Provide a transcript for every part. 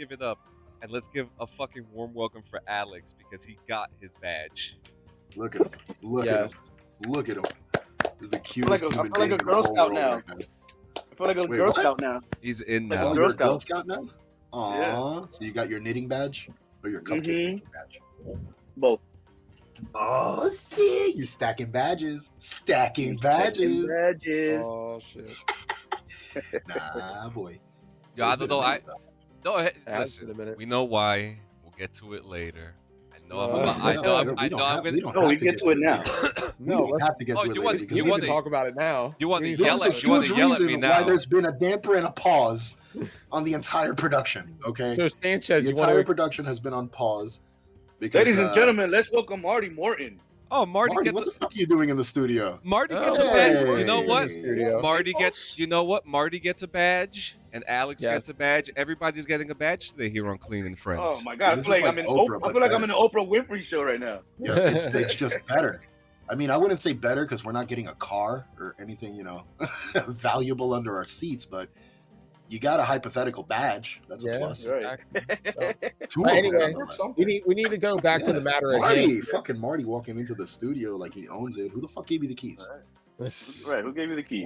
give it up and let's give a fucking warm welcome for Alex because he got his badge. Look at him. Look at him. Look at him. This is the cutest human I feel like a Girl Scout now. I feel like a Girl Scout now. He's in Like now. a You're a Girl Scout now? Aw. Yeah. So you got your knitting badge or your cupcake making badge? Both. Oh, see, you're stacking badges. Stacking badges. Oh shit. Nah, boy. Yo, I don't know. No, hey, It's been a listen. minute. We know why. We'll get to it later. I know I'm We get to it now. We don't have to get to it later because You want want to to- talk about it now. You want to We need this yell is at a you want huge to yell at me reason now. why there's been a damper and a pause on the entire production. Okay, So Sanchez, the you want entire to? production has been on pause because Ladies and gentlemen, let's welcome Marty Morton. Oh, Marty Marty, gets what the fuck are you doing in the studio? Marty gets Oh, a badge. You know hey. what? Studio. Marty gets. You know what? Marty gets a badge, and Alex Yes. gets a badge. Everybody's getting a badge today here on Clean and Friends. Oh my god, I This feel is like I'm like in Oprah, I but feel like I'm better. in an Oprah Winfrey show right now. Yeah, it's just better. I mean, I wouldn't say better because we're not getting a car or anything, valuable under our seats, but you got a hypothetical badge. That's a Yeah. plus. Right. Two But of anyway, them. we need to go back to the matter at Marty, hand. fucking Marty walking into the studio like he owns it. Who the fuck gave you the keys? Right, who gave you the key?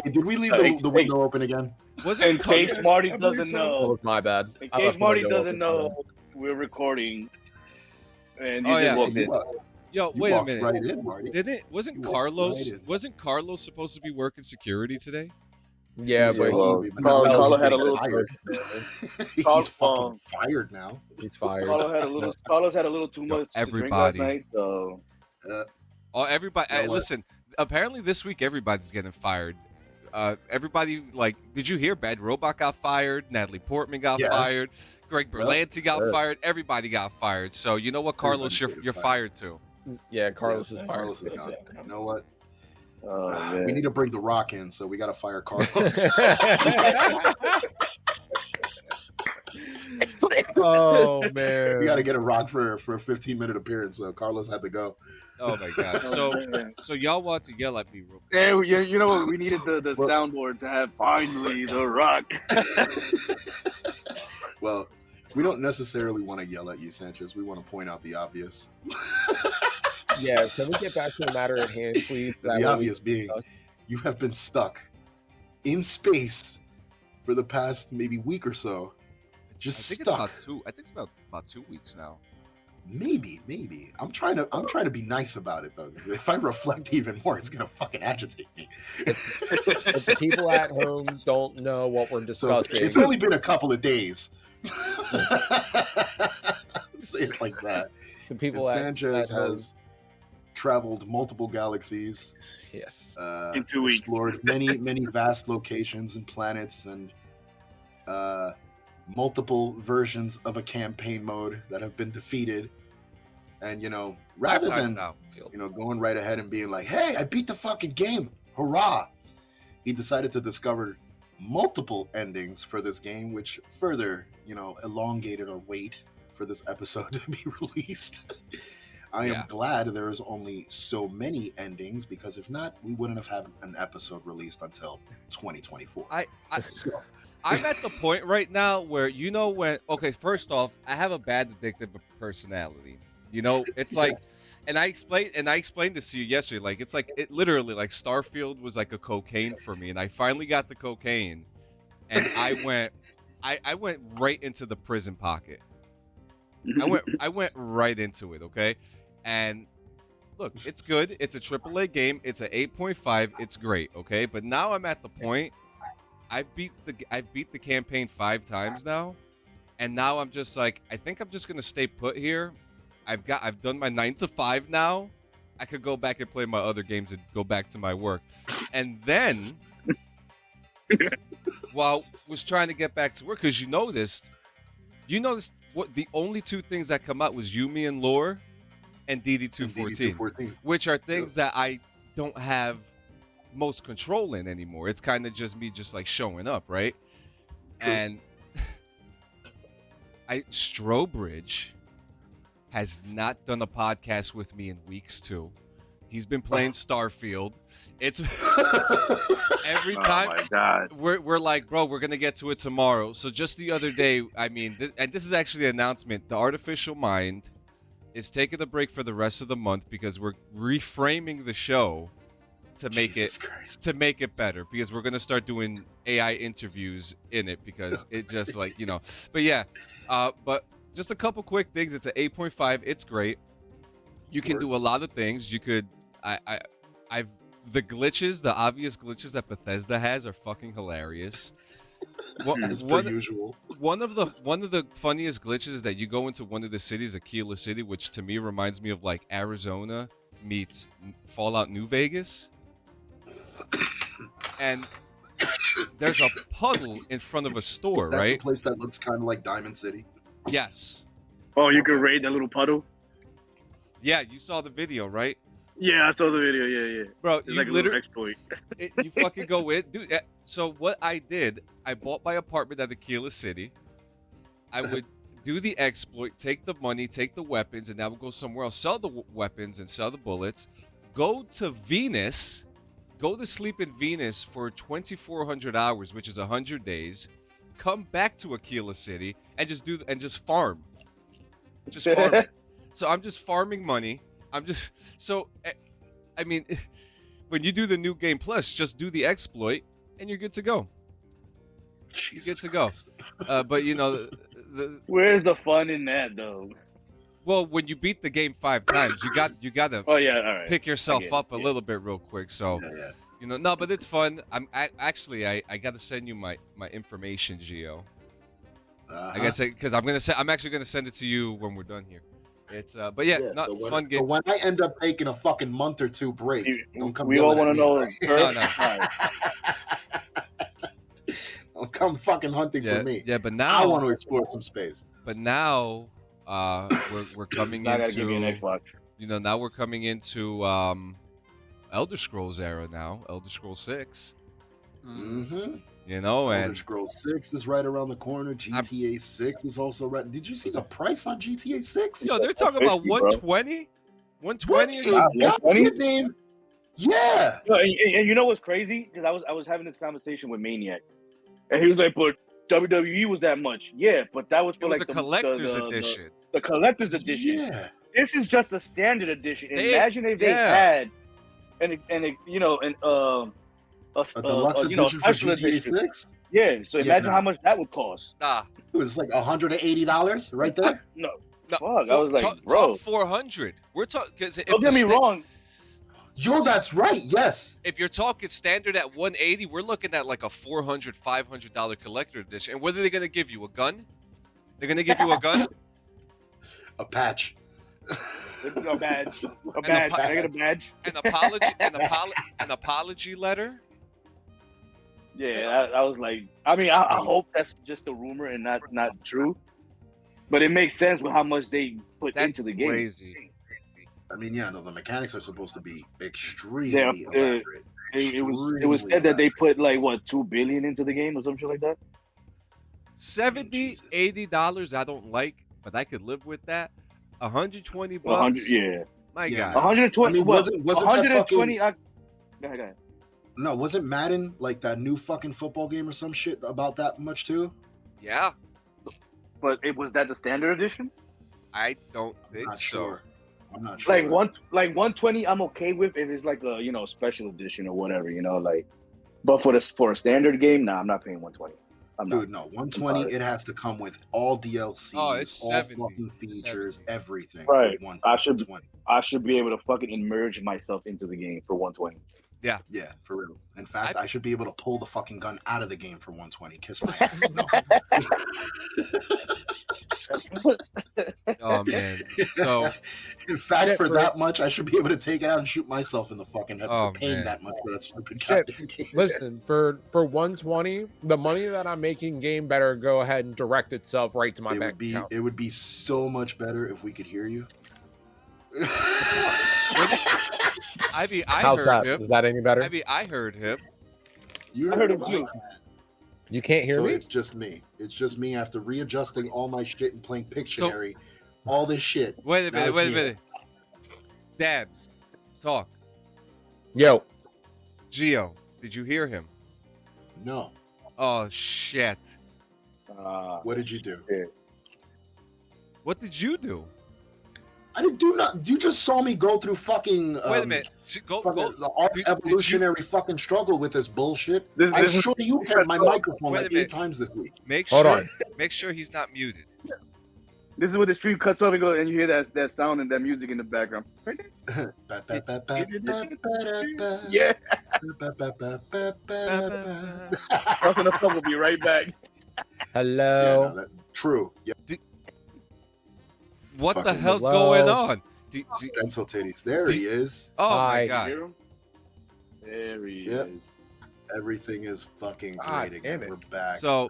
Did we leave the window open again? Was In it case Marty doesn't That know, was my bad. in I case left the Marty window doesn't open. know, we're recording, and you Oh, just yeah. walked in. Yo, You wait a walked minute. right in, Marty. Wasn't You walked Carlos right in. wasn't Carlos supposed to be working security today? Yeah, He's but supposed to be, but Carlo- now Carlo he's had a being little- fired. Carlo- He's fucking fired now. he's fired. Carlos had a little too Yo, much everybody. to drink last night, so Oh, everybody! You know what? Listen, apparently this week everybody's getting fired. Everybody, like, did you hear? Bad Robot got fired. Natalie Portman got Yeah. fired. Greg Berlanti got Sure. fired. Everybody got fired. So you know what, Carlos, Everybody's you're getting fired too. Yeah, Carlos is fired. Carlos is gone. You know what? man. We need to bring The Rock in, so we got to fire Carlos. Oh man. We got to get a Rock for a 15-minute appearance, so Carlos had to go. Oh my God! So y'all want to yell at me real quick? Yeah, you know what? We needed the soundboard to have finally The Rock. Well, we don't necessarily want to yell at you, Sanchez. We want to point out the obvious. Yeah, can we get back to the matter at hand, please? That The way we obvious can being, discuss. you have been stuck in space for the past maybe week or so. Just I think stuck. it's about 2 weeks now. Maybe. I'm trying to be nice about it though. 'Cause if I reflect even more, it's gonna fucking agitate me. If the people at home don't know what we're So discussing, it's only been a couple of days. Say it like that. the And people Sanchez at home, has traveled multiple galaxies, yes, In 2 weeks. explored many vast locations and planets, and multiple versions of a campaign mode that have been defeated. And rather 5 times than now. going right ahead and being like, "Hey, I beat the fucking game, hurrah!" He decided to discover multiple endings for this game, which further, elongated our wait for this episode to be released. I am Yeah. glad there's only so many endings, because if not, we wouldn't have had an episode released until 2024. So, I'm at the point right now where first off, I have a bad addictive personality. It's like, and I explained this to you yesterday. Like, it's like, it literally, like, Starfield was like a cocaine for me, and I finally got the cocaine, and I went right into the prison pocket. I went right into it. Okay, and look, it's good. It's a AAA game. It's an 8.5. It's great. Okay, but now I'm at the point. I've beat the campaign 5 times now, and now I'm just like, I think I'm just gonna stay put here. I've done my 9 to 5 now. I could go back and play my other games and go back to my work. And then while I was trying to get back to work, because you noticed what the only 2 things that come out was Yumi and Lore and DD214, DD214. which are things that I don't have most control in anymore. It's kind of just me just like showing up, right? True. And Strobridge has not done a podcast with me in weeks too. He's been playing Starfield. It's every Oh time my god. we're like, bro, we're gonna get to it tomorrow. So just the other day, I mean, and this is actually an announcement. The artificial mind is taking a break for the rest of the month because we're reframing the show to make Jesus Christ. to make it better, because we're gonna start doing AI interviews in it, because it just like, you know. But yeah, but just a couple quick things. It's an 8.5. It's great. You can do a lot of things. You could, I've the glitches, the obvious glitches that Bethesda has are fucking hilarious. As per usual. One of the funniest glitches is that you go into one of the cities, Aquila City, which to me reminds me of like Arizona meets Fallout New Vegas. And there's a puddle in front of a store, Is that right? the place that looks kind of like Diamond City? Yes. Oh, you could raid that little puddle? Yeah, you saw the video, right? Yeah, I saw the video. Yeah. Bro, It's you like a little literally exploit. you fucking go in, dude. So what I did, I bought my apartment at Aquila City. I would do the exploit, take the money, take the weapons, and I would go somewhere else, sell the weapons and sell the bullets. Go to Venus, go to sleep in Venus for 2,400 hours, which is 100 days. Come back to Aquila City and just farm. Just farm. So I'm just farming money. I mean, when you do the new game plus, just do the exploit and you're good to go. Jesus Good to go. Christ. But you know, Where's the fun in that, though? well, when you beat the game 5 times, you got to Oh yeah, all right. pick yourself I get up it, a yeah. little bit real quick. So Yeah. you know, no, but it's fun. I got to send you my information, Gio. I guess because I'm actually gonna send it to you when we're done here. It's but yeah, not so fun game. So when I end up taking a fucking month or two break, don't come We all yelling want at to me. know. No, First, no. all right. Don't come fucking hunting Yeah, for me. yeah, but I now, want to explore some space. but now, we're coming Now I gotta give you an into, Xbox. you know, now we're coming into Elder Scrolls era now, Elder Scrolls 6. Mm-hmm. You know, Elder and Scrolls 6 is right around the corner. GTA 6 is also right. Did you see the price on GTA 6? yo, they're talking about 50, bro. 120, 120 or What something. in God's name? Yeah. No, and you know what's crazy? Because I was having this conversation with Maniac, and he was like, "But WWE was that much." Yeah, but that was It for was like a collector's edition. The collector's edition. Yeah. This is just a standard edition. Imagine if they yeah. had a deluxe edition for special GTA edition. 6? Yeah, so Yeah, imagine nah. how much that would cost. Nah, It was like $180 right there. No, no. Fuck, I was like, talk, bro. talk 400. We're talking because Don't get me wrong. Yo, that's right. Yes. if you're talking standard at 180, we're looking at like a $400, $500 collector edition. And what are they going to give you? A gun? They're going to give you a gun? A patch. A badge. A badge. Can I get a badge? An apology letter? Yeah, I was like, I hope that's just a rumor and not true. But it makes sense with how much they put That's into the game. crazy. I mean, yeah, no, the mechanics are supposed to be extremely Yeah, elaborate. It was said that they put like what $2 billion into the game or some shit like that. $70, Jesus. $80 I don't like, but I could live with that. $120 100, yeah. My Yeah. God. 120. I mean, well, wasn't that 120. fucking- Go ahead. No, wasn't Madden like that new fucking football game or some shit about that much too? Yeah, But was that the standard edition? I don't I'm think not so. sure. I'm not sure. Like 120, I'm okay with if it's like a special edition or whatever, like. But for a standard game, nah, I'm not paying 120. I'm not. Dude, no, 120. It has to come with all DLCs, Oh, it's all 70. fucking features, 70. everything. Right. For I should- 120. I should be able to fucking immerse myself into the game for 120. Yeah, for real. In fact, I should be able to pull the fucking gun out of the game for 120. Kiss my ass. No. Oh man. So In fact, Shit, for bro. that much, I should be able to take it out and shoot myself in the fucking head Oh, for paying man. that much for that stupid Shit. goddamn game. Listen, for 120, the money that I'm making game better go ahead and direct itself right to my bank account. It would be so much better if we could hear you. I How's heard that? him. Is that any better? I heard him. You I heard him right? too. You can't hear So me? it's just me. It's just me after readjusting all my shit and playing Pictionary, all this shit. Wait a Now minute. it's Wait a me. minute. Dabs, talk. Yo. Gio, did you hear him? No. Oh shit! What did you do? Shit. What did you do? I didn't do nothing. You just saw me go through fucking. Wait a minute. Go. The evolutionary fucking struggle with this bullshit. This I'm is- sure you heard my microphone Wait a like minute. 8 times this week. Hold on. Make sure he's not muted. This is where the stream cuts off and go, and you hear that sound and that music in the background. Yeah, Russell the Fuck will be right back. Hello. True. Yeah. What the Fucking hell's hello. going on? Stencil titties. There he is. Oh Hi. my You god! hear him? There he Yep. is. Everything is fucking God great damn again. it. We're back. So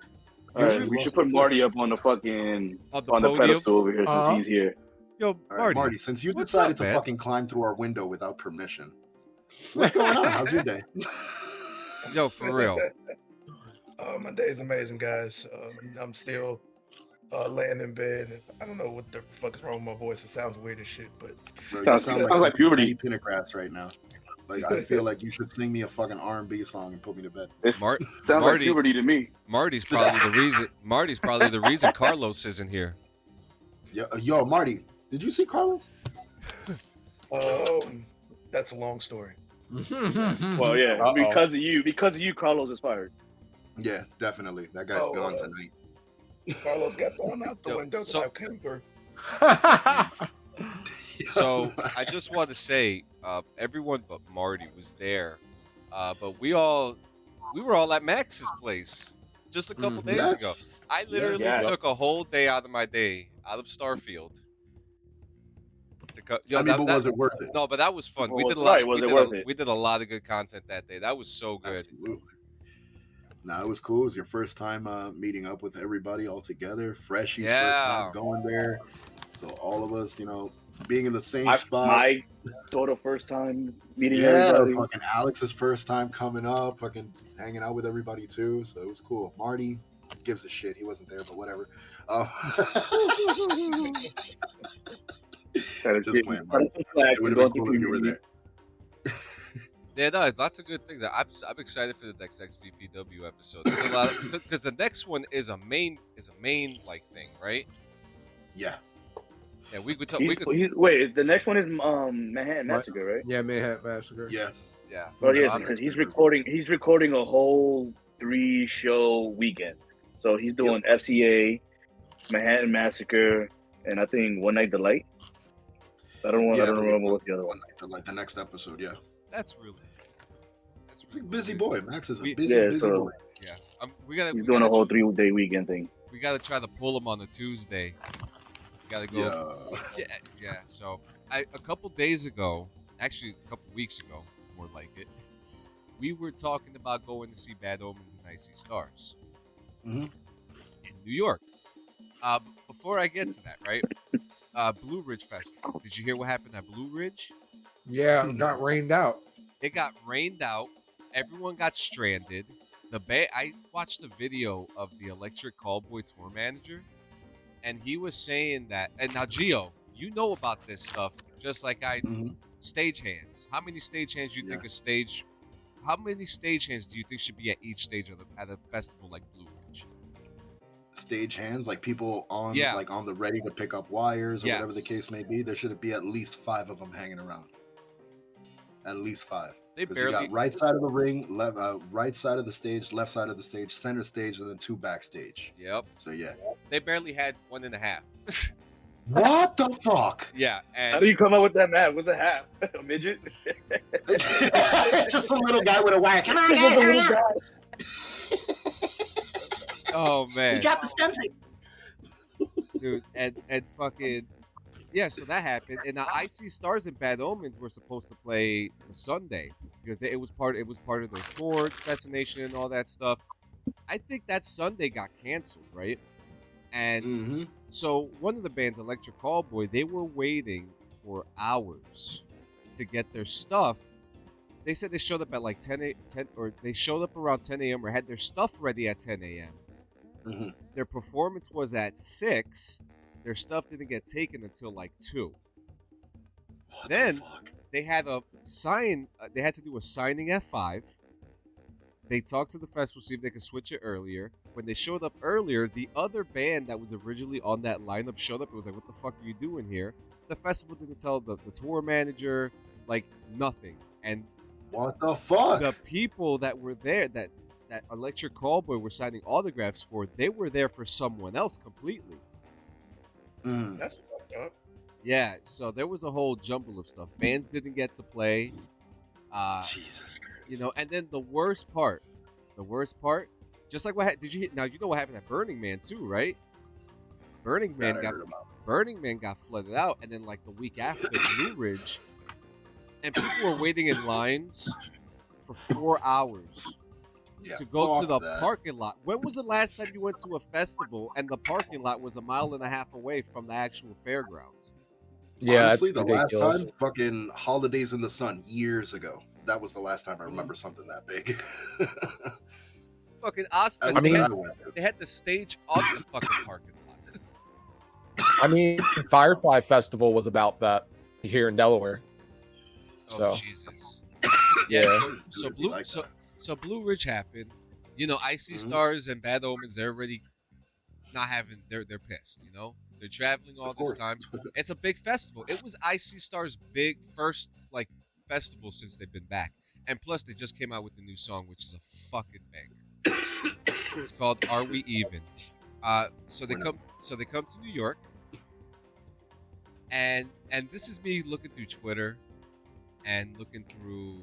All right, should we lost should put the Marty voice. up on the fucking on the on the podium. pedestal over here since he's here. Yo, All right, Marty. Marty, since you what's decided up, to man? fucking climb through our window without permission, what's going on? How's your day? Yo, for real. My day's amazing, guys. I'm still laying in bed. And I don't know what the fuck is wrong with my voice. It sounds weird as shit, but Bro, you Sounds sound like like puberty. Teddy Pendergrass right now. Like I feel like you should sing me a fucking R&B song and put me to bed. It Mar- sounds Marty. like puberty to me. Marty's probably the reason. Marty's probably the reason Carlos isn't here. Yo, Marty, did you see Carlos? that's a long story. Well, yeah, Uh-oh. because of you, Carlos is fired. Yeah, definitely. That guy's Oh, gone tonight. Carlos got thrown out the Yo, window so- that I came through. So I just want to say, everyone but Marty was there, but we were all at Max's place just a couple days ago. Yes. I literally Yes. took a whole day out of my day out of Starfield. I mean, but was it worth it? No, but that was fun. We Well, did a lot. right, was we it did worth a, it? We did a lot of good content that day. That was so good. Absolutely. Nah, it was cool. It was your first time meeting up with everybody all together. Freshy's first time Yeah. going there. So all of us, being in the same I, spot. my daughter first time meeting Yeah, everybody. fucking Alex's first time coming up, fucking hanging out with everybody too. So it was cool. Marty gives a shit. He wasn't there, but whatever. Just playing, Marty. It would have been cool if you were there. Yeah, no, lots of good things. I'm excited for the next XVPW episode. There's a lot because the next one is a main like thing, right? Yeah. Yeah, we could talk. Wait, the next one is Manhattan Massacre, right? Yeah, Manhattan Massacre. Yeah. Yeah. Oh Yeah, yeah, I'm because he's excited. recording a whole 3-show weekend. So he's doing FCA, Manhattan Massacre, and I think One Night Delight. I don't remember what the other one. Like the next episode, yeah. That's really. It's a busy boy. Max is a We- busy, Yeah, busy so- boy. Yeah. He's He's doing a whole 3-day weekend thing. We got to try to pull him on a Tuesday. We got to go. Yeah. Yeah. So a couple days ago, actually a couple weeks ago, more like it, we were talking about going to see Bad Omens and Icy Stars Mhm. in New York. Before I get to that, right? Blue Ridge Festival. Did you hear what happened at Blue Ridge? Yeah, got rained out. It got rained out. Everyone got stranded. I watched a video of the Electric Callboy tour manager, and he was saying that. And now, Gio, you know about this stuff just like I do. Mhm. Stagehands. How many stagehands do you think a stage? How many stagehands do you think should be at each stage at a festival like Blue Ridge? Stage hands, like people on Yeah. like on the ready to pick up wires or whatever the Yes. case may be. There should be at least 5 of them hanging around. At least 5. They Because you barely. got right side of the ring, right side of the stage, left side of the stage, center stage, and then 2 backstage. Yep. So yeah. They barely had 1.5. What the fuck? Yeah, How and do you come up with that math? What's a half? A midget? Just a little guy with a wire. Come on, Just guys, a hurry little up. guy. oh man, You dropped the stencil. dude, and fucking yeah. So that happened, and now Icy Stars and Bad Omens were supposed to play the Sunday because it was part of their tour destination and all that stuff. I think that Sunday got canceled, right? And Mm-hmm. so one of the bands, Electric Callboy, they were waiting for hours to get their stuff. They said they showed up at like 10 or they showed up around 10 a.m. or had their stuff ready at 10 a.m. Mhm. Their performance was at 6. Their stuff didn't get taken until like 2. What Then- the fuck? they had a sign. They had to do a signing at 5. They talked to the festival, see if they could switch it earlier. When they showed up earlier, the other band that was originally on that lineup showed up. It was like, what the fuck are you doing here? The festival didn't tell the tour manager, like, nothing. And what the fuck? the people that were there, that Electric Callboy were signing autographs for, they were there for someone else completely. That's fucked up. Yeah, so there was a whole jumble of stuff. Bands didn't get to play. Jesus Christ. You know, and then the worst part, just like what did you now? You know what happened at Burning Man too, right? Burning Man got flooded out, and then like the week after, Blue Ridge, and people were waiting in lines for 4 hours to go to the parking lot. When was the last time you went to a festival and the parking lot was 1.5 miles away from the actual fairgrounds? Yeah, honestly, the last ridiculous. time, fucking Holidays in the Sun years ago. That was the last time I remember something that big. Fucking Ozfest. I mean, they had the stage on the fucking parking lot. I mean, Firefly Festival was about that here in Delaware. Oh So. Jesus! Yeah. So Blue Ridge happened. You know, Icy Stars and Bad Omens. They're already not having. They're pissed. You know, they're traveling all this time. It's a big festival. It was Icy Stars' big first like festival since they've been back, and plus they just came out with a new song, which is a fucking banger. It's called "Are We Even?" So they come to New York, and this is me looking through Twitter and looking through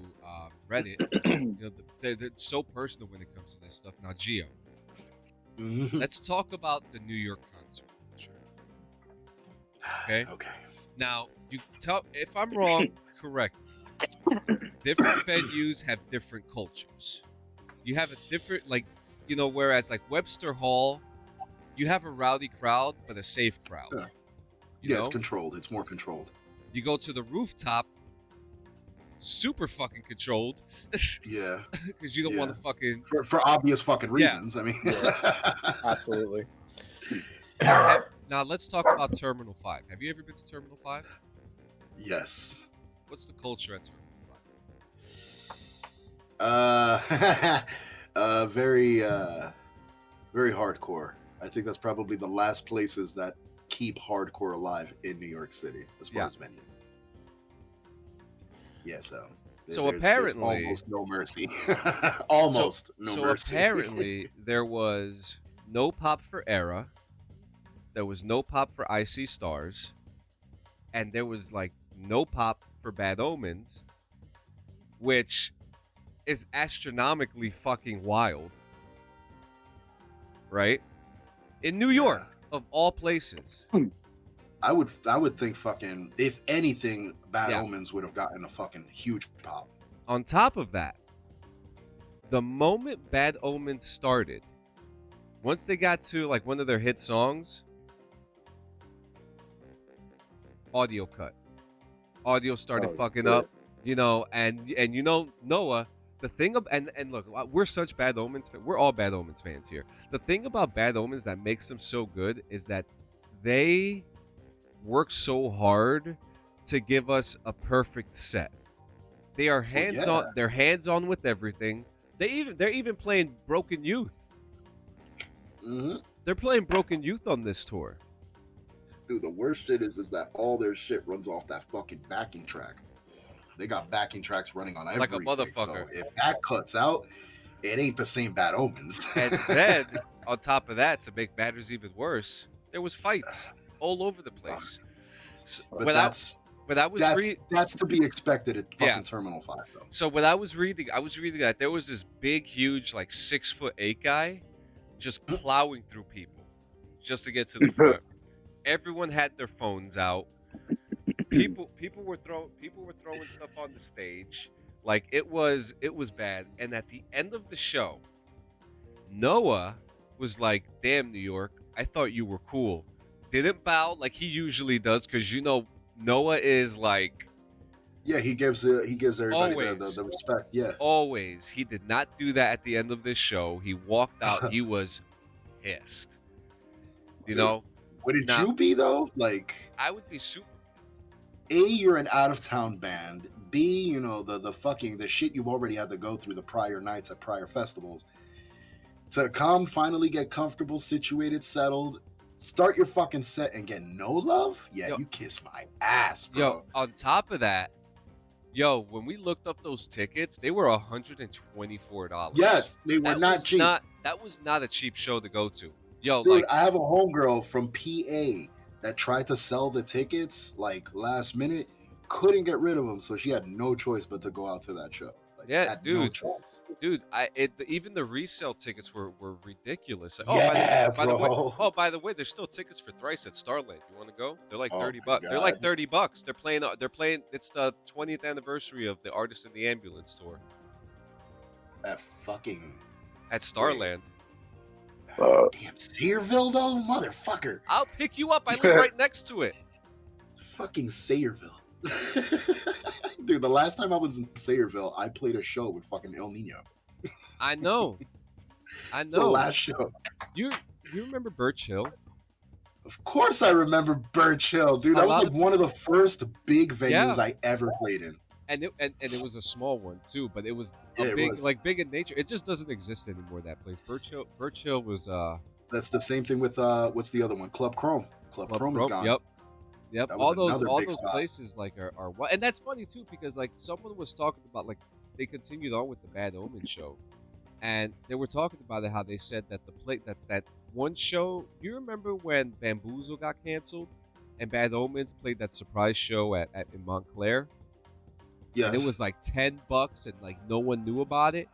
Reddit. You know, they're so personal when it comes to this stuff. Now, Gio, let's talk about the New York concert culture. Okay. Okay. Now, you tell if I'm wrong. Correct. Different venues have different cultures. You have a different, like, you know, whereas like Webster Hall, you have a rowdy crowd but a safe crowd. Yeah, it's controlled. It's more controlled. You go to the rooftop, super fucking controlled. Yeah. Because you don't want to fucking for obvious fucking reasons. I mean, Absolutely. Now let's talk about Terminal 5. Have you ever been to Terminal 5? Yes. What's the culture at Terminal 5? Very hardcore. I think that's probably the last places that keep hardcore alive in New York City as far as venue. Yeah, so apparently there's almost no mercy. Almost no mercy. So apparently there was no pop for Era, there was no pop for Icy Stars, and there was like no pop for Bad Omens, which is astronomically fucking wild, right? In New York, of all places. I would think fucking, if anything, Bad Omens would have gotten a fucking huge pop. On top of that, the moment Bad Omens started, once they got to like one of their hit songs, audio cut. Audio started fucking up, you know, and you know, Noah, the thing and look, we're such Bad Omens fans. We're all Bad Omens fans here. The thing about Bad Omens that makes them so good is that they work so hard to give us a perfect set. They are hands-on. They're hands-on with everything. They're even playing Broken Youth. They're playing Broken Youth on this tour. Dude, the worst shit is that all their shit runs off that fucking backing track. They got backing tracks running on everything. Like a motherfucker. So if that cuts out, it ain't the same Bad Omens. And then, on top of that, to make matters even worse, there was fights all over the place. So, but that's to be expected at fucking Terminal 5, though. So when I was reading that there was this big, huge, like 6'8" guy just plowing through people just to get to the front. Everyone had their phones out. People were throwing stuff on the stage. Like it was bad. And at the end of the show, Noah was like, "Damn, New York, I thought you were cool." Didn't bow like he usually does, because you know Noah is like, yeah, he gives everybody the respect. Yeah, always. He did not do that at the end of this show. He walked out. He was pissed. You know. Wouldn't you be though? Like, I would be super. A, you're an out of town band. B, you know, the shit you already had to go through the prior nights at prior festivals. To come finally get comfortable, situated, settled, start your fucking set and get no love? Yeah, Yo. you kiss my ass, bro. Yo, on top of that, when we looked up those tickets, they were $124. Yes, they were not cheap. That was not a cheap show to go to. Yo, Dude, I have a homegirl from PA that tried to sell the tickets like last minute, couldn't get rid of them, so she had no choice but to go out to that show. Like, yeah, had dude, no choice. dude, even the resale tickets were ridiculous. By the way, there's still tickets for Thrice at Starland. You want to go? They're like $30. They're like $30. They're playing. It's the 20th anniversary of the Artist in the Ambulance tour At Starland. Damn, Sayreville though, motherfucker. I'll pick you up. I live right next to it. Fucking Sayreville. Dude, the last time I was in Sayreville, I played a show with fucking El Nino. I know. It's the last show. You remember Birch Hill? Of course I remember Birch Hill, dude. That was like one of the first big venues I ever played in. And it was a small one too, but it was big in nature. It just doesn't exist anymore. That place, Birch Hill was. That's the same thing with what's the other one? Club Chrome. Club Chrome is gone. Yep. All those places like are and that's funny too because like someone was talking about like they continued on with the Bad Omen show, and they were talking about it how they said that that one show. You remember when Bamboozle got canceled, and Bad Omens played that surprise show in Montclair? Yeah, and it was like $10 and like no one knew about it.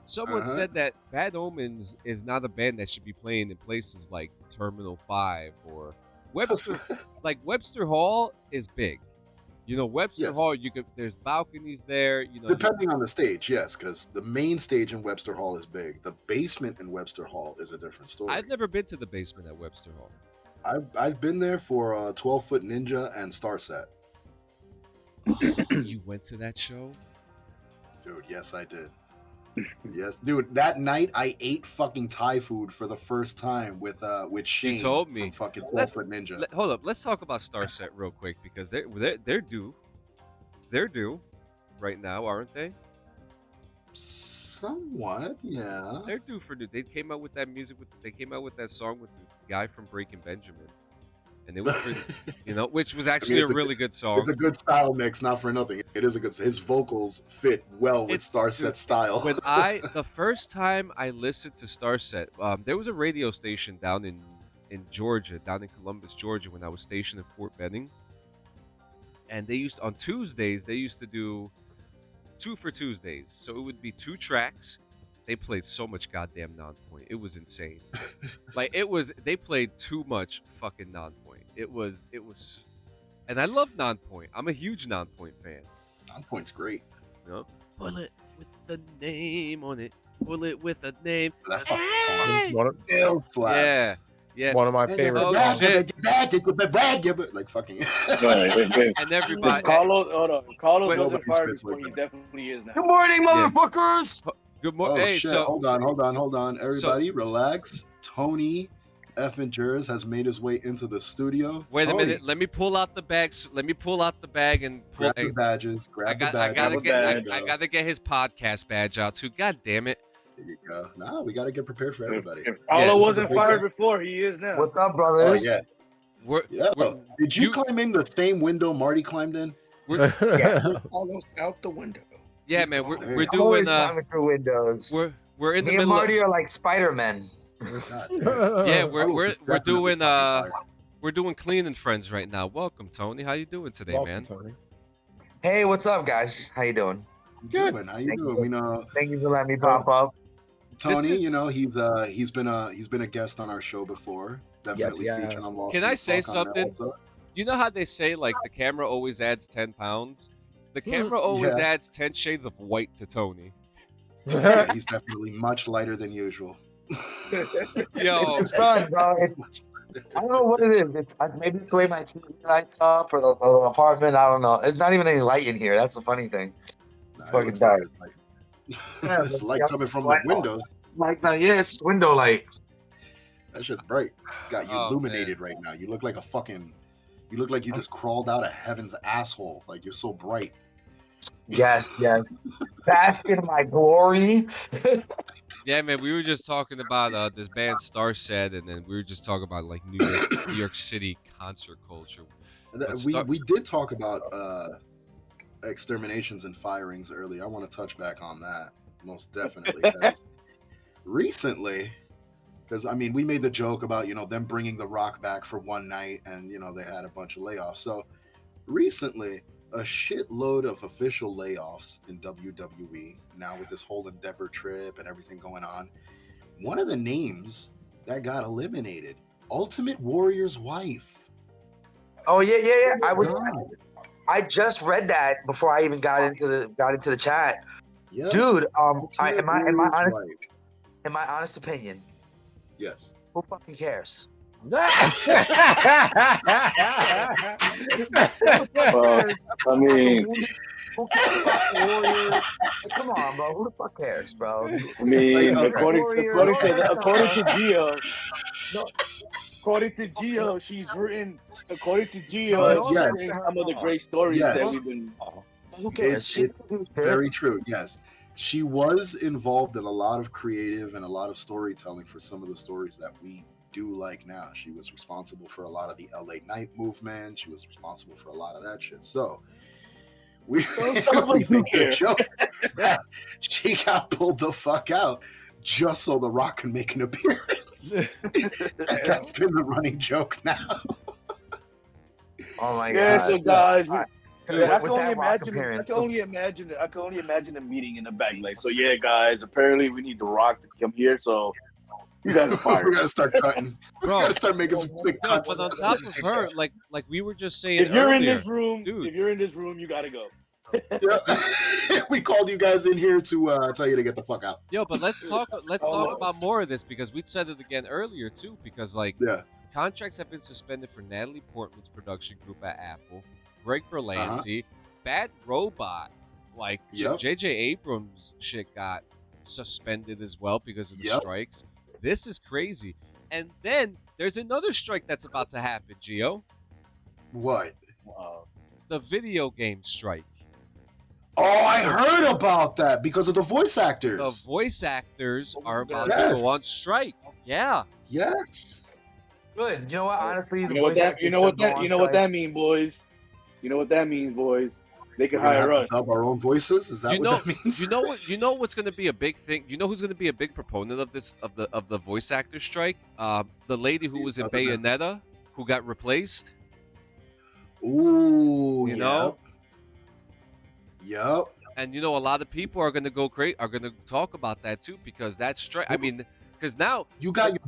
Someone said that Bad Omens is not a band that should be playing in places like Terminal 5 or Webster. Like Webster Hall is big. You know, Webster Hall, there's balconies there, you know. Depending on the stage, yes, because the main stage in Webster Hall is big. The basement in Webster Hall is a different story. I've never been to the basement at Webster Hall. I've been there for 12-Foot Ninja and Starset. You went to that show? Dude, yes, I did. Yes, dude. That night, I ate fucking Thai food for the first time with Shane. You told me. From fucking 12-Foot Ninja. Hold up, let's talk about Starset real quick because they're due. They're due right now, aren't they? Somewhat, yeah. They're due for new. They came out with that music. They came out with that song with the guy from Breaking Benjamin. And it was pretty, which was actually a really good song. It's a good style mix, not for nothing. It is a good. His vocals fit well with Starset's style. When the first time I listened to Starset, there was a radio station down in Georgia, down in Columbus, Georgia, when I was stationed at Fort Benning, and on Tuesdays they used to do 2 for Tuesdays, so it would be 2 tracks. They played so much goddamn non-point. It was insane. They played too much fucking non-point. It was, and I love non-point. I'm a huge non-point fan. Non-point's great. You know? Pull it with the name on it. Pull it with a name. That fucking awesome. Yeah. It's one of my favorite songs. Like fucking. And everybody. Carlos wasn't fired before. He definitely is now. Good morning, motherfuckers. Good morning. Oh, shit. Hold on. Everybody, relax. Tony Effingers has made his way into the studio. Wait a minute. Let me pull out the bags. Let me pull out the bag and pull. Grab the badges. I gotta get his podcast badge out too. God damn it. There you go. Nah, we gotta get prepared for everybody. If Paulo wasn't fired before, he is now. What's up, brothers? Oh, yeah. Did you climb in the same window Marty climbed in? Paulo's out the window. Yeah, man, we're doing windows. We're in the Me middle. And Marty are like Spider-Man. Yeah, we're doing Clean and Friends right now. Welcome, Tony. How you doing today, man? Tony. Hey, what's up, guys? How you doing? Good. How you doing? Thank you for letting me pop up. Tony, he's been a guest on our show before. Definitely featured on Lost. Can I say something? You know how they say like the camera always adds 10 pounds? The camera always adds 10 shades of white to Tony. Yeah, he's definitely much lighter than usual. Yo, it's fun, bro. I don't know what it is. Maybe it's the way my TV lights up or the apartment. I don't know. It's not even any light in here. That's the funny thing. It's fucking dark. There's light coming from the windows. It's window light. That's just bright. It's got you illuminated right now. You look like You look like you just crawled out of heaven's asshole. Like you're so bright. Yes. Bask in my glory. Yeah, man, we were just talking about this band Starfield, and then we were just talking about like New York City concert culture. We did talk about exterminations and firings earlier. I want to touch back on that most definitely. Recently, because I mean, we made the joke about them bringing The Rock back for one night, and they had a bunch of layoffs. So recently, a shitload of official layoffs in WWE now with this whole Endeavor trip and everything going on. One of the names that got eliminated, Ultimate Warrior's wife. Oh yeah. I just read that before I even got into the chat. Yep. Dude, Ultimate Warrior's wife. in my honest opinion, Yes. who fucking cares? Well, I mean, Come on, bro. Who the fuck cares, bro? I mean, according to Gio, according to Gio, she's written. According to Gio, she's written some of the great stories that we've been. Who cares? It's very true. Yes, she was involved in a lot of creative and a lot of storytelling for some of the stories that we do like now. She was responsible for a lot of the LA Night movement. She was responsible for a lot of that shit. So we make the joke that she got pulled the fuck out just so The Rock can make an appearance. That's been the running joke now. Oh my god! Yeah, so guys, I can only imagine a meeting in the back. Like, so yeah, guys, apparently we need The Rock to come here. So you gotta fire. We gotta start cutting. Bro, we gotta start making some big cuts. But on top of her, like we were just saying, if you're earlier, in this room, dude. if you're in this room, you gotta go. We called you guys in here to tell you to get the fuck out. Yo, but let's talk about more of this because we said it again earlier too. Because contracts have been suspended for Natalie Portman's production group at Apple, Greg Berlanti, Bad Robot, like J.J. Abrams shit got suspended as well because of the strikes. This is crazy. And then there's another strike that's about to happen, Gio. What? The video game strike. Oh, I heard about that because of the voice actors. The voice actors are about to go on strike. Yeah. Yes. Good. You know what? Honestly, you know what that means, boys. You know what that means, boys. They can hire us. Dub our own voices. Is that what that means? You know what's going to be a big thing. You know who's going to be a big proponent of this of the voice actor strike? The lady who was in Bayonetta who got replaced. Ooh, you know. Yep. And a lot of people are going to go crazy. Are going to talk about that too because that strike. I mean, because now you got your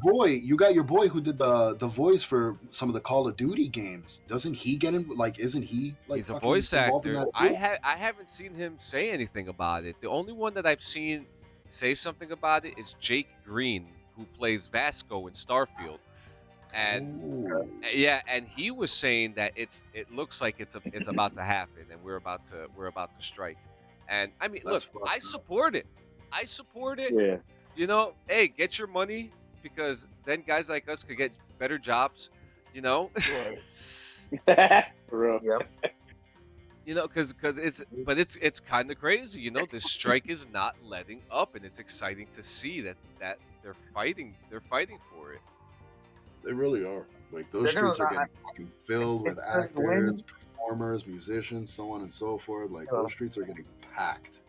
boy who did the voice for some of the Call of Duty games. Doesn't he get in? Like, isn't he like he's a voice actor? I haven't seen him say anything about it. The only one that I've seen say something about it is Jake Green, who plays Vasco in Starfield. And and he was saying that it looks like it's about to happen, and we're about to strike. And I mean, look, I support it. Yeah. Hey, get your money because then guys like us could get better jobs. For real. Yep. Because it's kind of crazy. This strike is not letting up, and it's exciting to see that they're fighting for it. They really are. Like, those streets are getting fucking filled with actors, performers, musicians, so on and so forth. Like, those streets are getting packed.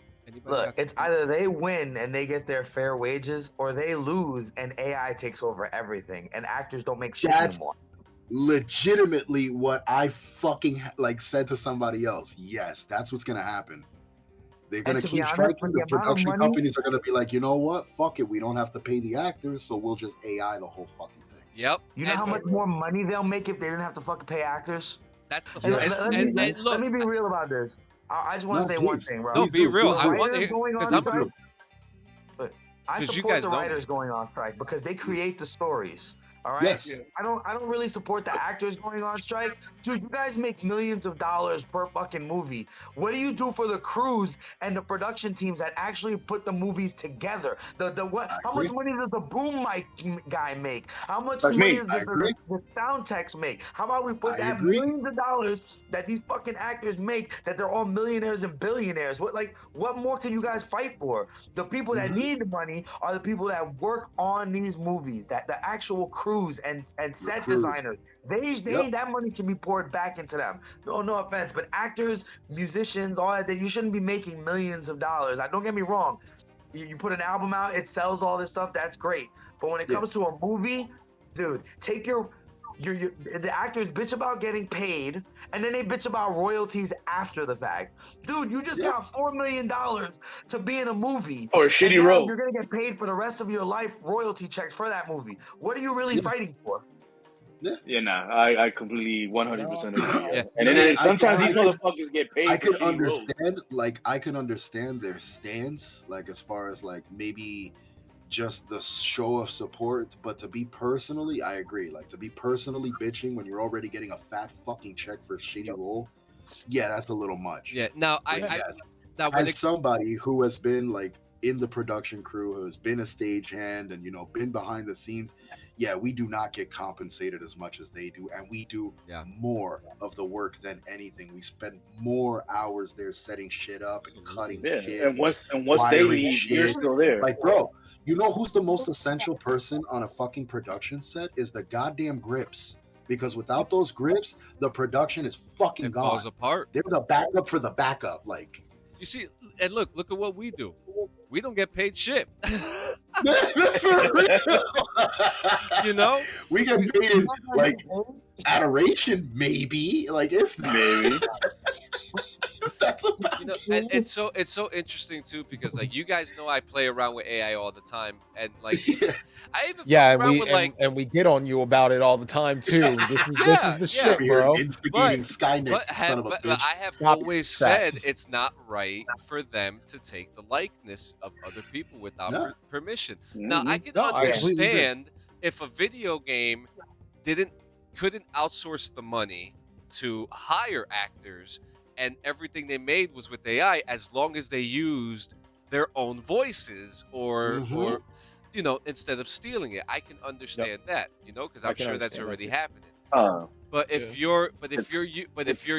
Look, it's either they win and they get their fair wages, or they lose and AI takes over everything, and actors don't make shit anymore. Legitimately what I fucking said to somebody else. Yes, that's what's gonna happen. They're gonna keep striking. The production companies are gonna be like, you know what? Fuck it. We don't have to pay the actors, so we'll just AI the whole fucking thing. Yep. You know how much more money they'll make if they didn't have to fucking pay actors? That's the let me be real about this. I just want to say one thing, bro. No, be real. I want to hear because I support the writers going on strike because they create the stories. All right. Yes. I don't really support the actors going on strike. Dude, you guys make millions of dollars per fucking movie. What do you do for the crews and the production teams that actually put the movies together? How much money does the boom mic guy make? How much That's money me. does I agree. the sound techs make? How about we put I that agree. millions of dollars that these fucking actors make, that they're all millionaires and billionaires? What more can you guys fight for? The people that need the money are the people that work on these movies, that the actual crews and set crews. designers. That money should be poured back into them. No offense, but actors, musicians, all that, you shouldn't be making millions of dollars. Don't get me wrong. You put an album out, it sells all this stuff, that's great. But when it comes to a movie, dude, take the actors bitch about getting paid, and then they bitch about royalties after the fact. Dude, you just got $4 million to be in a movie. Or a shitty and now role. You're gonna get paid for the rest of your life royalty checks for that movie. What are you really fighting for? Yeah, nah, I completely 100% agree. Yeah. And then sometimes these motherfuckers get paid. I for can shitty roles. understand, I can understand their stance, like as far as like maybe just the show of support, but to be personally, I agree. Like to be personally bitching when you're already getting a fat fucking check for a shitty role, yeah, that's a little much. Yeah. Now now when As somebody who has been like in the production crew, who has been a stagehand and been behind the scenes, yeah, we do not get compensated as much as they do, and we do more of the work than anything. We spend more hours there setting shit up and cutting shit. And once they leave, you're still there. Like, bro, you know who's the most essential person on a fucking production set is the goddamn grips. Because without those grips, the production is fucking it gone. falls apart. They're the backup for the backup. Like, You see, and look at what we do. We don't get paid shit. You know, we get paid in like adoration, maybe. Like if Maybe. that's about and it's so interesting too, because like you guys know I play around with AI all the time, and like I even fuck around with and we get on you about it all the time too. This is the shit, You're bro. instigating Skynet, son of a bitch. I have always said it's not right for them to take the likeness of other people without permission. Now I can understand if a video game couldn't outsource the money to hire actors, and everything they made was with AI, as long as they used their own voices or instead of stealing it. I can understand that, because I'm sure that's already happening. But if you're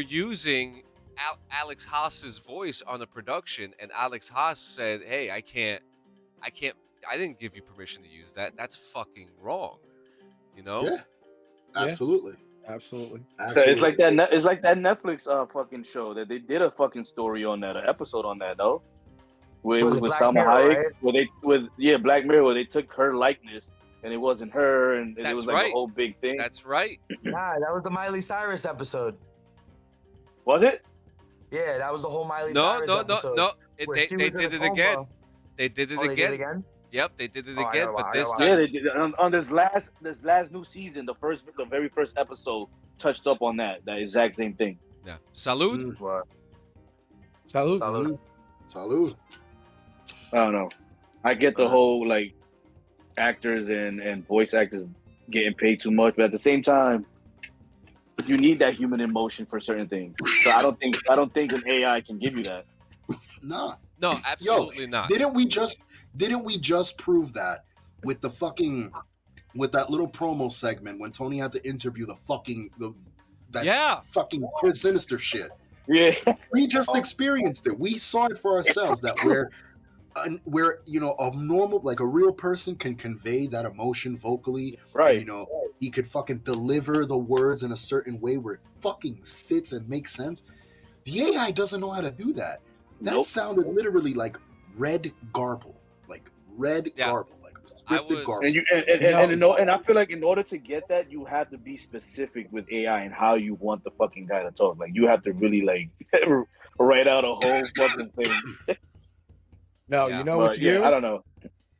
using Alex Haas's voice on a production, and Alex Haas said, "Hey, I didn't give you permission to use that," that's fucking wrong. Yeah, absolutely. Absolutely. So it's like that. It's like that Netflix fucking show that they did a fucking story on that, an episode on that, though. With Salma Hayek, right? Black Mirror, where they took her likeness and it wasn't her, and it was like a whole big thing. That's right. Nah, that was the Miley Cyrus episode. Was it? Yeah, that was the whole Miley Cyrus episode. No. They did it again. They did it again. Yep, they did it again, but this time, they did on this last new season. The very first episode touched up on that exact same thing. Yeah, salud. Salud. Salud. I don't know. I get the whole like actors and voice actors getting paid too much, but at the same time, you need that human emotion for certain things. So I don't think an AI can give you that. Nah. No, absolutely not. Didn't we just prove that with the fucking that little promo segment when Tony had to interview the fucking fucking Chris Sinister shit? Yeah. We just experienced it. We saw it for ourselves that where a normal, like a real person can convey that emotion vocally. Right. And, he could fucking deliver the words in a certain way where it fucking sits and makes sense. The AI doesn't know how to do that. That sounded literally like red garble, garble, like scripted garble. And I feel like in order to get that, you have to be specific with AI and how you want the fucking guy to talk. Like you have to really like write out a whole fucking thing. No, you know what you do? I don't know.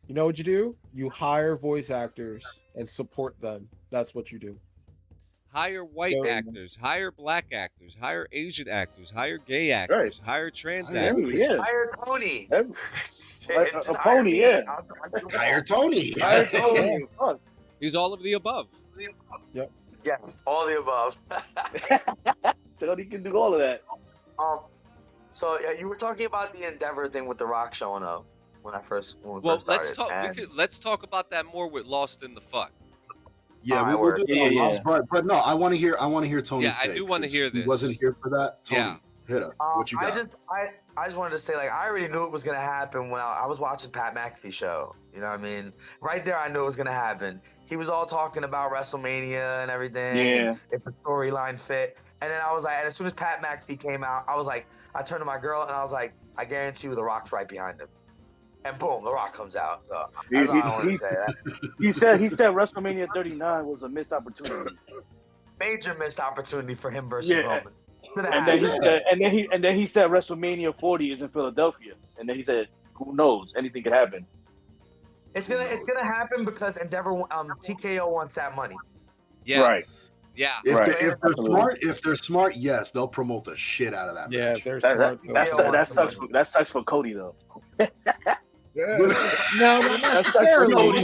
You know what you do? You hire voice actors and support them. That's what you do. Hire white actors, hire black actors, hire Asian actors, hire gay actors, hire trans actors. Hire Tony. A pony, Hire Tony. Hire Tony. He's all of the above. Yes, all the above. So he can do all of that. So you were talking about the Endeavor thing with The Rock showing up when we first let's started, talk. and- Let's talk about that more with Lost in the Fuck. Yeah, Alright, we'll do that on Yeah. Lost, but no, I want to hear Tony's Yeah, take. I do want to since hear He this. wasn't here for that. Tony, Yeah. hit us. What you got? I just wanted to say, like, I already knew it was gonna happen when I was watching Pat McAfee show. You know what I mean? Right there, I knew it was gonna happen. He was all talking about WrestleMania and everything. Yeah. If the storyline fit, and then I was like, and as soon as Pat McAfee came out, I was like, I turned to my girl and I was like, I guarantee you, The Rock's right behind him. And boom, The Rock comes out. So that's all I wanted to say. He said WrestleMania 39 was a missed opportunity. Major missed opportunity for him versus Yeah. Roman. And then he said WrestleMania 40 is in Philadelphia. And then he said, who knows? Anything could happen. It's gonna happen because Endeavor TKO wants that money. Yeah. Right. Yeah. If, Right. if they're smart, yes, they'll promote the shit out of that. Yeah, match. they're smart. That sucks for Cody though. Yeah. No, not necessarily.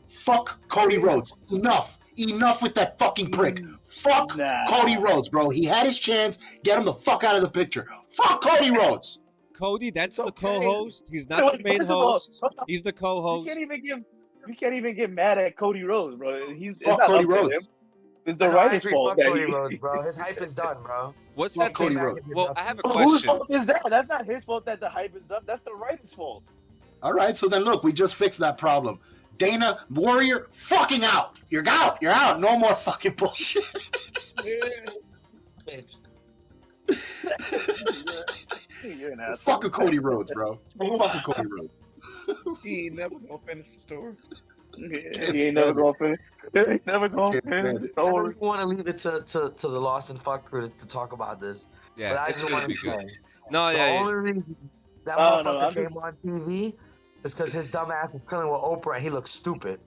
Fuck Cody Rhodes. Enough with that fucking prick. Fuck Nah. Cody Rhodes, bro. He had his chance. Get him the fuck out of the picture. Fuck Cody Rhodes. Cody, that's the okay. co-host. He's not the main First of all, host. He's the You co-host. can't even get mad at Cody Rhodes, bro. It's Fuck not Cody up to Rhodes. him. It's the I writer's agree, fault. fuck that Cody he- Rhodes, bro. His hype is done, bro. What's Fuck that Cody thing? Rhodes. Well, I have a Whose question. fault is that? That's not his fault that the hype is up. That's the writer's fault. All right, so then look, we just fixed that problem. Dana Warrior, fucking out. You're out. You're out. No more fucking bullshit. Bitch. You're an asshole. Fucking Cody Rhodes, bro. Fucking Cody Rhodes. He ain't never gonna finish the story. He ain't never gonna finish. He ain't never gonna Can't stand finish. it. I Don't don't worry. want to leave it to the Lost and Fuck crew to talk about this. Yeah, but I it's just gonna want be to good. say No, the yeah, only reason that Oh, no, motherfucker I'm came on TV is because his dumb ass was chilling with Oprah and he looks stupid.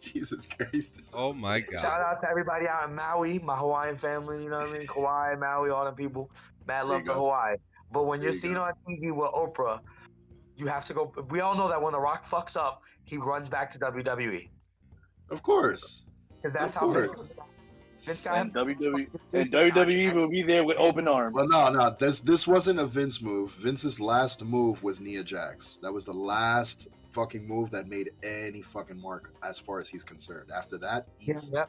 Jesus Christ. Oh my god. Shout out to everybody out in Maui, my Hawaiian family, you know what I mean? Kauai, Maui, all them people. Mad There love you to go. Hawaii. But when There you're you seen go. on TV with Oprah, you have to go. We all know that when The Rock fucks up, he runs back to WWE. Of course. Because that's Of how course. Vince got him. And WWE will be there with open arms. Well, no. This wasn't a Vince move. Vince's last move was Nia Jax. That was the last fucking move that made any fucking mark as far as he's concerned. After that, he's Yeah.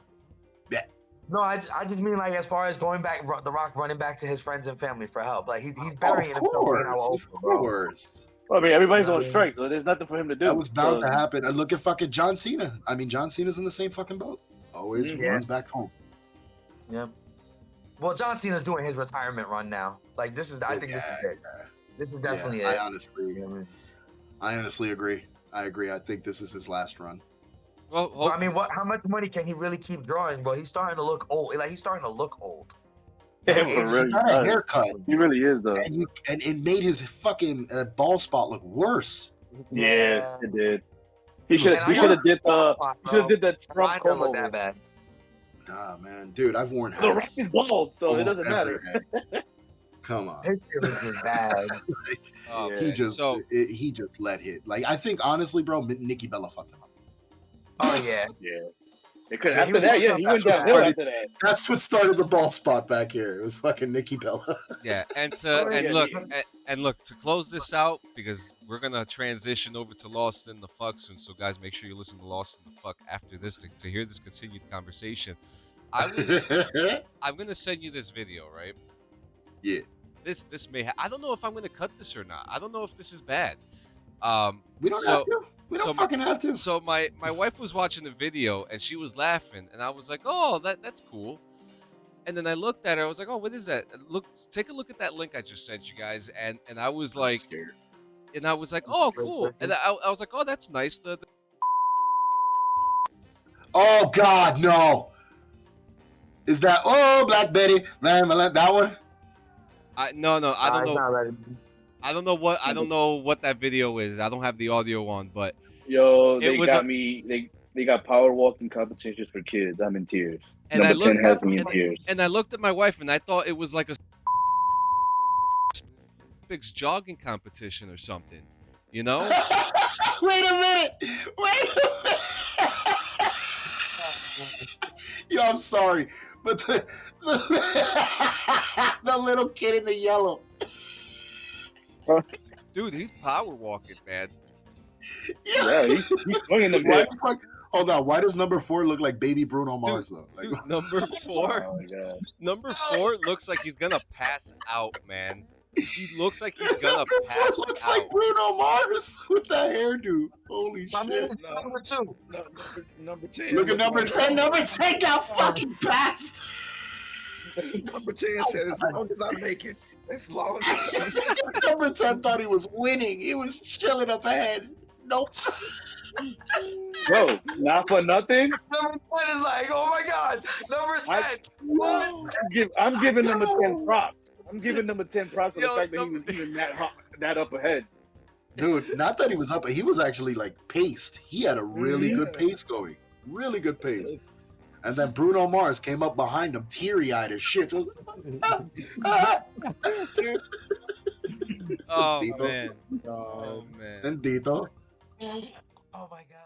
Yeah. No, I just mean like as far as going back, The Rock running back to his friends and family for help. Like he's Oh, burying of himself right now with course, Oprah, of bro. course. I mean, everybody's on strike, so there's nothing for him to do. That was bound So- to happen. And look at fucking John Cena. I mean, John Cena's in the same fucking boat. Always Yeah. runs back home. Yeah. Well, John Cena's doing his retirement run now. Like this is, I think this is it. This is definitely Yeah, it. I honestly agree. I agree. I think this is his last run. Well, But, I mean, how much money can he really keep drawing? Well, he's starting to look old. Like he's starting to look old. Yeah, He for real, got he a does. haircut, He really is, though. and it made his fucking ball spot look worse. Yeah, it did. He should And I have got- did the Bro, the Trump mine don't look comb that over. bad. Nah, man, dude, I've worn The Rock hats is bald, so it almost doesn't matter. every day. Come on, His shit was just bad. okay, he just so he just let hit. Like I think honestly, bro, Nikki Bella fucked him up. Oh yeah. Yeah. Because Yeah, he after was that, also- yeah, he went that's what downhill started- after that. That's what started the ball spot back here. It was fucking Nikki Bella. yeah, and Oh, yeah, look yeah. and look to close this out because we're gonna transition over to Lost in the Fuck soon. So guys, make sure you listen to Lost in the Fuck after this to hear this continued conversation. I'm gonna send you this video, right? Yeah. This may I don't know if I'm gonna cut this or not. I don't know if this is bad. We don't So- have to. We don't so- fucking have to. So my wife was watching the video and she was laughing and I was like, oh, that's cool. And then I looked at her. I was like, oh, what is that? Take a look at that link I just sent you guys. And I was like, Scared. and I was like, oh, cool. And I was like, oh, that's nice. Oh God, no! Is that Black Betty? That one? No, I don't It's know. not ready. I don't know what that video is. I don't have the audio on, but Yo, It they was got a- me. They got power walking competitions for kids. I'm in tears. and I Number 10 looked has at me in tears. and I looked at my wife and I thought it was like a Olympics jogging competition or something. You know? Wait a minute. Wait a minute. Yo, I'm sorry, but the little kid in the yellow. Dude, he's power walking, man. Yeah, he's swinging the Why bit. the fuck? Hold on. Why does number 4 look like baby Bruno Mars though? Like, Dude, number 4. Oh my god. Number 4 looks like he's gonna pass out, man. He looks like he's gonna number 4 pass looks out. like Bruno Mars with that hairdo. Holy My man shit! is number 2. Number 10. Look at number 10. Number 10 got fucking passed. Number 10 said, as long as I make it, as long as Number 10 thought he was winning. He was chilling up ahead. Nope. Bro, not for nothing. Number 10 is like, oh my god. Number 10. What? I'm giving number 10 props. I'm giving number 10 props for the Yo, fact that he was even that up ahead. Dude, not that he was up, he was actually like paced. He had a really good pace going. Really good pace. And then Bruno Mars came up behind him, teary-eyed as shit. Oh, Tito. man. Oh, man. And Tito. Oh my god.